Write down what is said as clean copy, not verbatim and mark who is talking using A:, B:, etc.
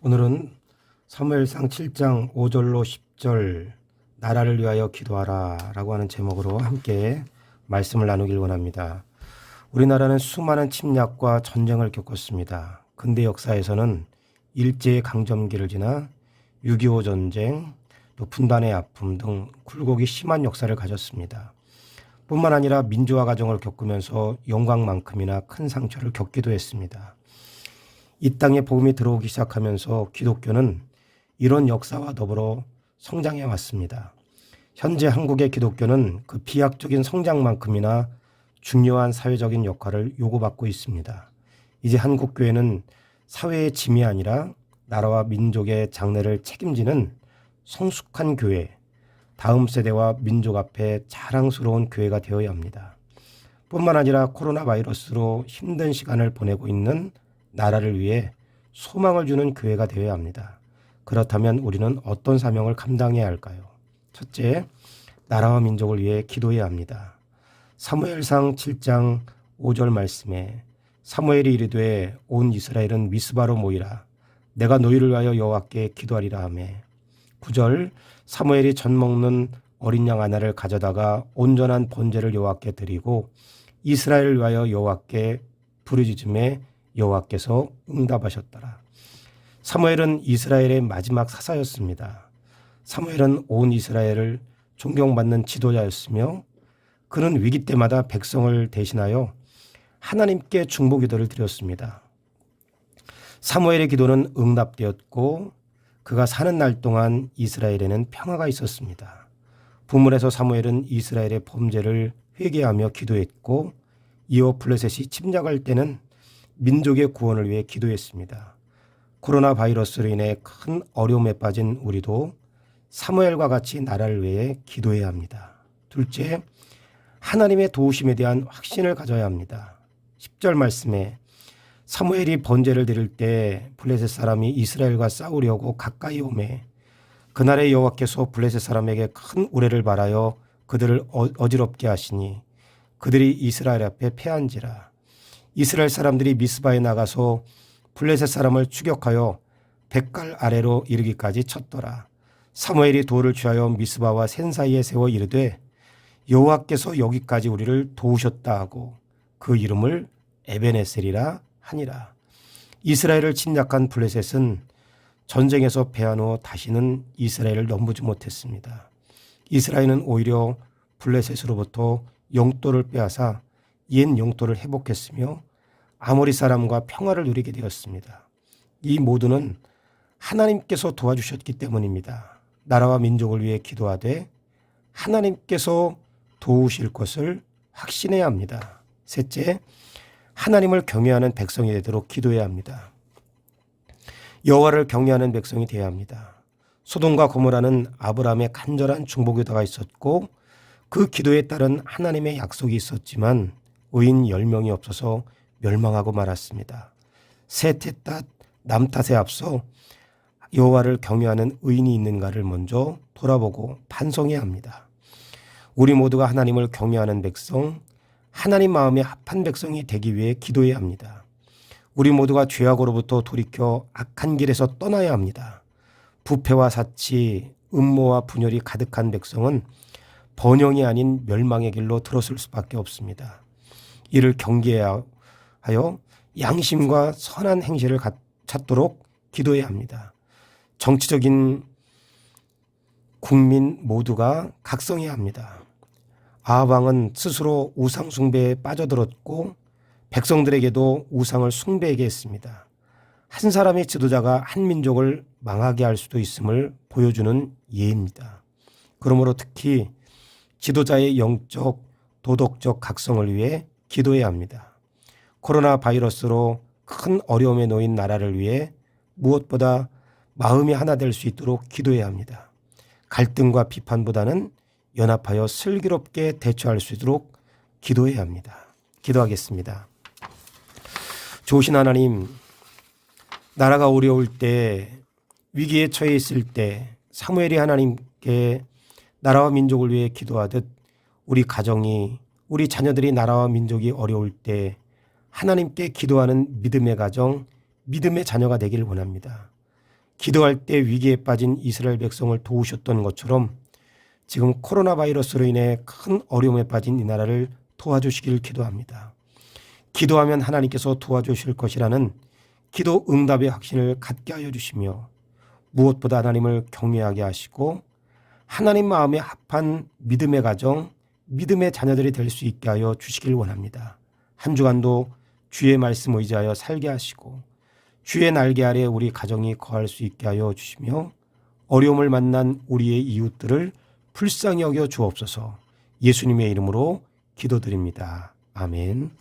A: 오늘은 사무엘상 7장 5절로 10절 나라를 위하여 기도하라 라고 하는 제목으로 함께 말씀을 나누길 원합니다. 우리나라는 수많은 침략과 전쟁을 겪었습니다. 근대 역사에서는 일제강점기를 지나 6.25 전쟁, 또 분단의 아픔 등 굴곡이 심한 역사를 가졌습니다. 뿐만 아니라 민주화 과정을 겪으면서 영광만큼이나 큰 상처를 겪기도 했습니다. 이 땅에 복음이 들어오기 시작하면서 기독교는 이런 역사와 더불어 성장해 왔습니다. 현재 한국의 기독교는 그 비약적인 성장만큼이나 중요한 사회적인 역할을 요구받고 있습니다. 이제 한국교회는 사회의 짐이 아니라 나라와 민족의 장래를 책임지는 성숙한 교회, 다음 세대와 민족 앞에 자랑스러운 교회가 되어야 합니다. 뿐만 아니라 코로나 바이러스로 힘든 시간을 보내고 있는 나라를 위해 소망을 주는 교회가 되어야 합니다. 그렇다면 우리는 어떤 사명을 감당해야 할까요? 첫째, 나라와 민족을 위해 기도해야 합니다. 사무엘상 7장 5절 말씀에 사무엘이 이르되 온 이스라엘은 미스바로 모이라 내가 너희를 위하여 여호와께 기도하리라 하며 9절 사무엘이 젖 먹는 어린 양 하나를 가져다가 온전한 번제를 여호와께 드리고 이스라엘을 위하여 여호와께 부르짖음에 여호와께서 응답하셨더라. 사무엘은 이스라엘의 마지막 사사였습니다. 사무엘은 온 이스라엘을 존경받는 지도자였으며 그는 위기 때마다 백성을 대신하여 하나님께 중보기도를 드렸습니다. 사무엘의 기도는 응답되었고 그가 사는 날 동안 이스라엘에는 평화가 있었습니다. 부문에서 사무엘은 이스라엘의 범죄를 회개하며 기도했고 이어 블레셋이 침략할 때는 민족의 구원을 위해 기도했습니다. 코로나 바이러스로 인해 큰 어려움에 빠진 우리도 사무엘과 같이 나라를 위해 기도해야 합니다. 둘째, 하나님의 도우심에 대한 확신을 가져야 합니다. 10절 말씀에 사무엘이 번제를 드릴 때 블레셋 사람이 이스라엘과 싸우려고 가까이 오매 그날에 여호와께서 블레셋 사람에게 큰 우레를 발하여 그들을 어지럽게 하시니 그들이 이스라엘 앞에 패한지라. 이스라엘 사람들이 미스바에 나가서 블레셋 사람을 추격하여 백갈 아래로 이르기까지 쳤더라. 사무엘이 돌을 취하여 미스바와 센 사이에 세워 이르되 여호와께서 여기까지 우리를 도우셨다 하고 그 이름을 에베네셀이라 하니라. 이스라엘을 침략한 블레셋은 전쟁에서 패한 후 다시는 이스라엘을 넘보지 못했습니다. 이스라엘은 오히려 블레셋으로부터 영토를 빼앗아 옛 영토를 회복했으며 아모리 사람과 평화를 누리게 되었습니다. 이 모두는 하나님께서 도와주셨기 때문입니다. 나라와 민족을 위해 기도하되 하나님께서 도우실 것을 확신해야 합니다. 셋째, 하나님을 경외하는 백성이 되도록 기도해야 합니다. 여호와를 경외하는 백성이 되어야 합니다. 소돔과 고모라는 아브라함의 간절한 중보기도가 있었고 그 기도에 따른 하나님의 약속이 있었지만 의인 10명이 없어서 멸망하고 말았습니다. 새 탓, 남 탓에 앞서 여호와를 경외하는 의인이 있는가를 먼저 돌아보고 반성해야 합니다. 우리 모두가 하나님을 경외하는 백성, 하나님 마음에 합한 백성이 되기 위해 기도해야 합니다. 우리 모두가 죄악으로부터 돌이켜 악한 길에서 떠나야 합니다. 부패와 사치, 음모와 분열이 가득한 백성은 번영이 아닌 멸망의 길로 들어설 수밖에 없습니다. 이를 경계해야 하여 양심과 선한 행실을 찾도록 기도해야 합니다. 정치적인 국민 모두가 각성해야 합니다. 아합 왕은 스스로 우상 숭배에 빠져들었고 백성들에게도 우상을 숭배하게 했습니다. 한 사람의 지도자가 한 민족을 망하게 할 수도 있음을 보여주는 예입니다. 그러므로 특히 지도자의 영적, 도덕적 각성을 위해 기도해야 합니다. 코로나 바이러스로 큰 어려움에 놓인 나라를 위해 무엇보다 마음이 하나 될 수 있도록 기도해야 합니다. 갈등과 비판보다는 연합하여 슬기롭게 대처할 수 있도록 기도해야 합니다. 기도하겠습니다. 좋으신 하나님, 나라가 어려울 때, 위기에 처해 있을 때 사무엘이 하나님께 나라와 민족을 위해 기도하듯 우리 가정이, 우리 자녀들이 나라와 민족이 어려울 때 하나님께 기도하는 믿음의 가정, 믿음의 자녀가 되길 원합니다. 기도할 때 위기에 빠진 이스라엘 백성을 도우셨던 것처럼 지금 코로나 바이러스로 인해 큰 어려움에 빠진 이 나라를 도와주시길 기도합니다. 기도하면 하나님께서 도와주실 것이라는 기도 응답의 확신을 갖게 하여 주시며 무엇보다 하나님을 경외하게 하시고 하나님 마음에 합한 믿음의 가정, 믿음의 자녀들이 될 수 있게 하여 주시길 원합니다. 한 주간도 주의 말씀 의지하여 살게 하시고 주의 날개 아래 우리 가정이 거할 수 있게 하여 주시며 어려움을 만난 우리의 이웃들을 불쌍히 여겨 주옵소서. 예수님의 이름으로 기도드립니다. 아멘.